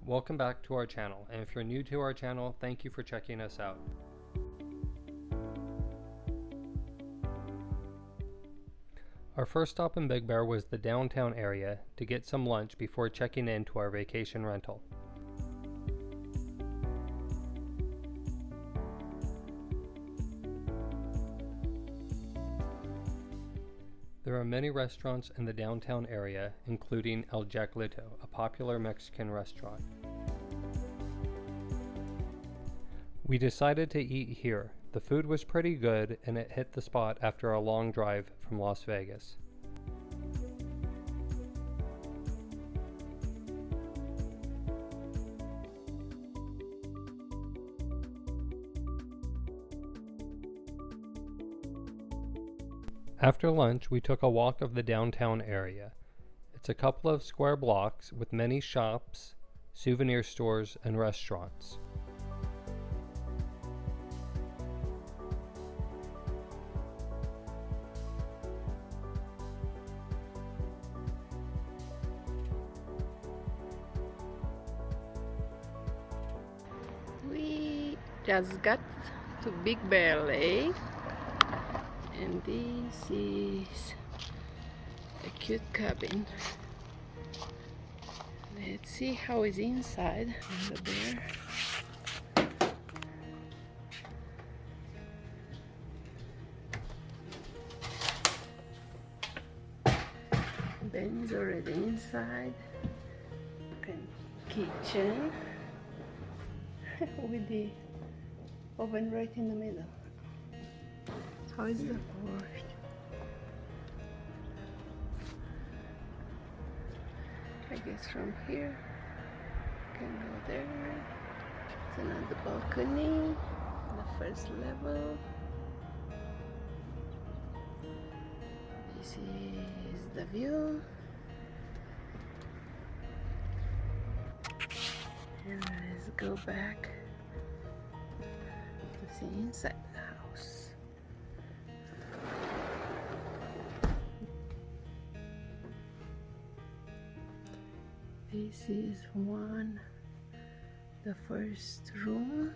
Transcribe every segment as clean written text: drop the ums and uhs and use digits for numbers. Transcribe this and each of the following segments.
Welcome back to our channel, and if you're new to our channel, thank you for checking us out. Our first stop in Big Bear was the downtown area to get some lunch before checking into our vacation rental. There are many restaurants in the downtown area, including El Jaclito, a popular Mexican restaurant. We decided to eat here. The food was pretty good and it hit the spot after a long drive from Las Vegas. After lunch, we took a walk of the downtown area. It's a couple of square blocks with many shops, souvenir stores, and restaurants. We just got to Big Bear Lake, and this is a cute cabin. Let's see how it's inside the bear. Ben is already inside. Kitchen with the oven right in the middle. How is the porch? I guess from here can go there. It's another balcony, the first level. This is the view. And let's go back to see inside the house. This is the first room.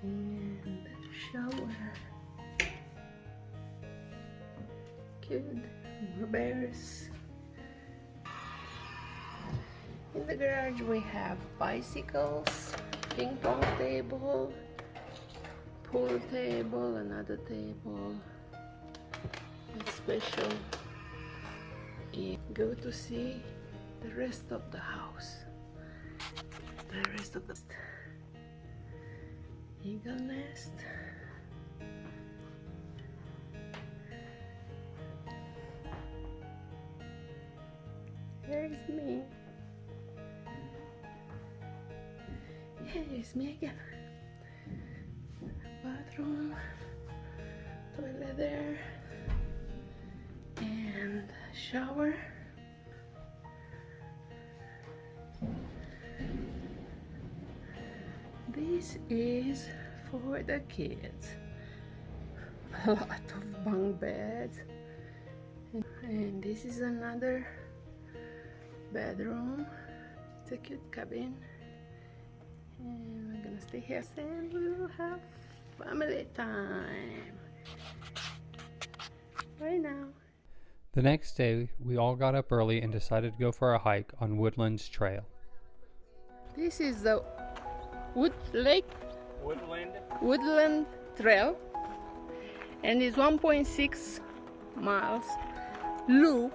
And the shower. Cute. More bears. In the garage we have bicycles, ping pong table, pool table, another table. It's special. You go to see the rest of the house. The rest of the eagle nest. Here's me. Here's me again. Bathroom, toilet there, and shower. This is for the kids. A lot of bunk beds. And this is another bedroom. It's a cute cabin, and we're gonna stay here and we'll have family time right now. The next day, we all got up early and decided to go for a hike on Woodland Trail. This is the Woodland Trail, and it's 1.6 miles loop.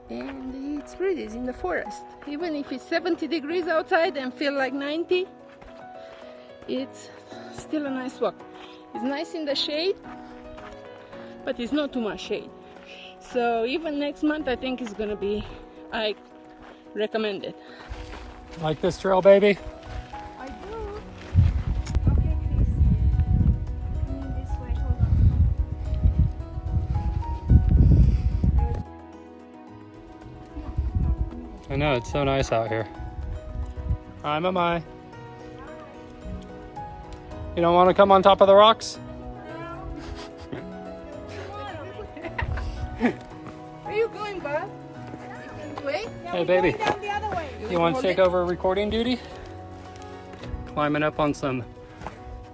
And it's pretty, it's in the forest. Even if it's 70 degrees outside and feel like 90, it's still a nice walk. It's nice in the shade, but it's not too much shade. So even next month I think it's gonna be, I recommend it. Like this trail, baby? I do. Okay, Chris. Coming this way, hold on. I know, it's so nice out here. Hi, Mama. You don't want to come on top of the rocks? you going, bud? Wait. Hey, baby. Down the other way. You want to take over recording duty? Climbing up on some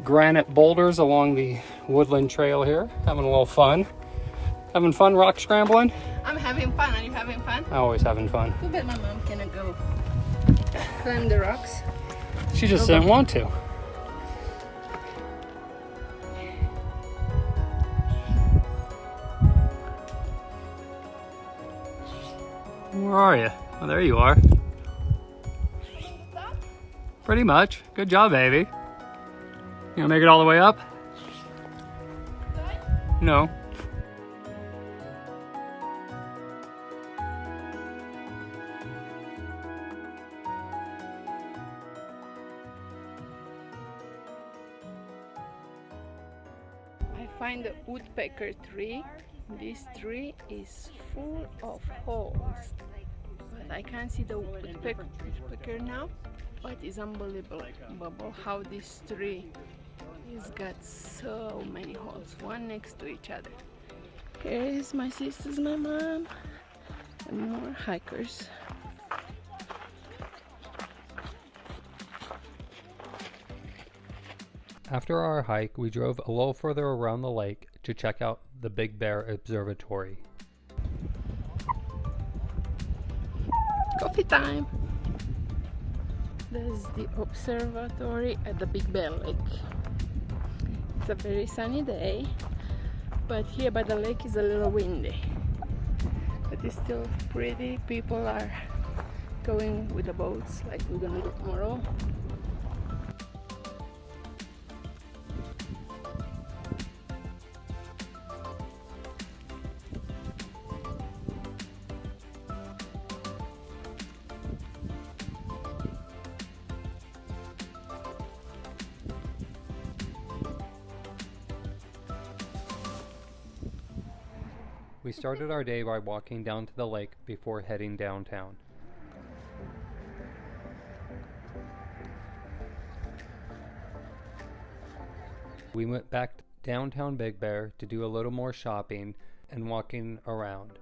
granite boulders along the Woodland Trail here. Having a little fun. Having fun rock scrambling? I'm having fun. Are you having fun? I'm always having fun. Too bad my mom cannot go climb the rocks. She just didn't want to. Where are you? Oh, there you are. Pretty much. Good job, baby. You gonna make it all the way up? No. I find a woodpecker tree. This tree is full of holes, but I can't see the woodpecker now. But it's unbelievable how this tree has got so many holes, one next to each other. Here is my sisters, my mom, and more hikers. After our hike, we drove a little further around the lake to check out the Bear Observatory. Coffee time! There's the observatory at the Bear Lake. It's a very sunny day, but here by the lake is a little windy. But it's still pretty. People are going with the boats like we're gonna do tomorrow. We started our day by walking down to the lake before heading downtown. We went back to downtown Big Bear to do a little more shopping and walking around.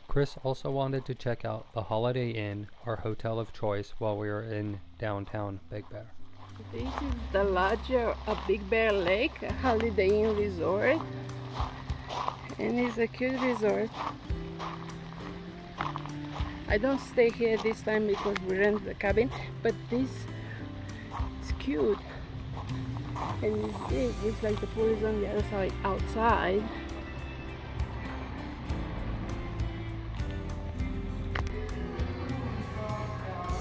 Chris also wanted to check out the Holiday Inn, our hotel of choice, while we were in downtown Big Bear. This is the lodge of Big Bear Lake, a Holiday Inn resort, and it's a cute resort. I don't stay here this time because we rent the cabin, but it's cute and it's big. It's like the pool is on the other side outside.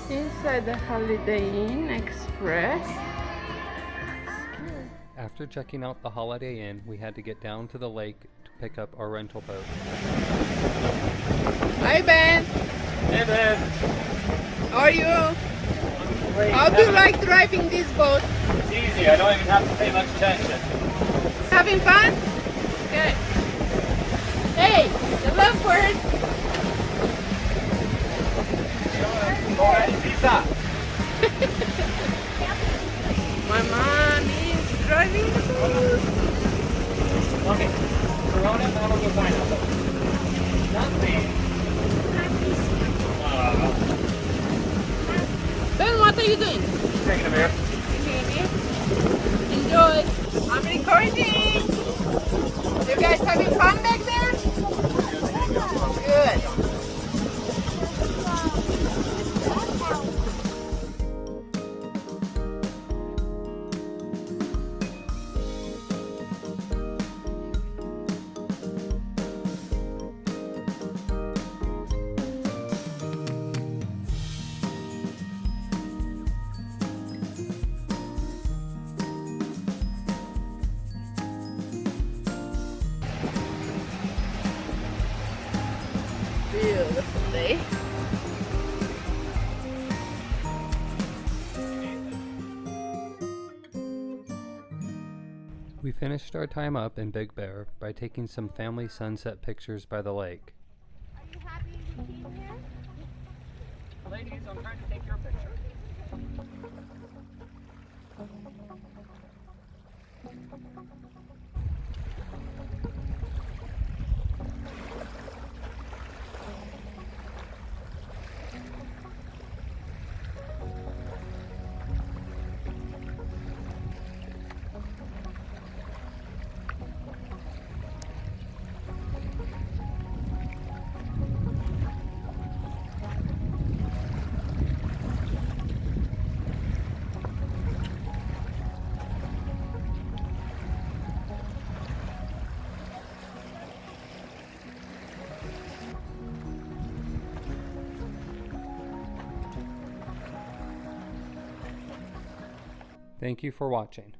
Inside the Holiday Inn Express. After checking out the Holiday Inn, we had to get down to the lake to pick up our rental boat. Hi Ben! Hey Ben! How are you? Great. How do you like driving this boat? It's easy, I don't even have to pay much attention. Having fun? Good. Hey, the love word! Pizza! My mom is driving the boat. Okay, Corona, and I'll go pineapple. Not me. Ben, what are you doing? Taking a beer. Enjoy. I'm recording. You guys having fun back there? Good. Beautiful day. We finished our time up in Big Bear by taking some family sunset pictures by the lake. Are you happy you came here? Ladies, I'm trying to take your picture. Thank you for watching.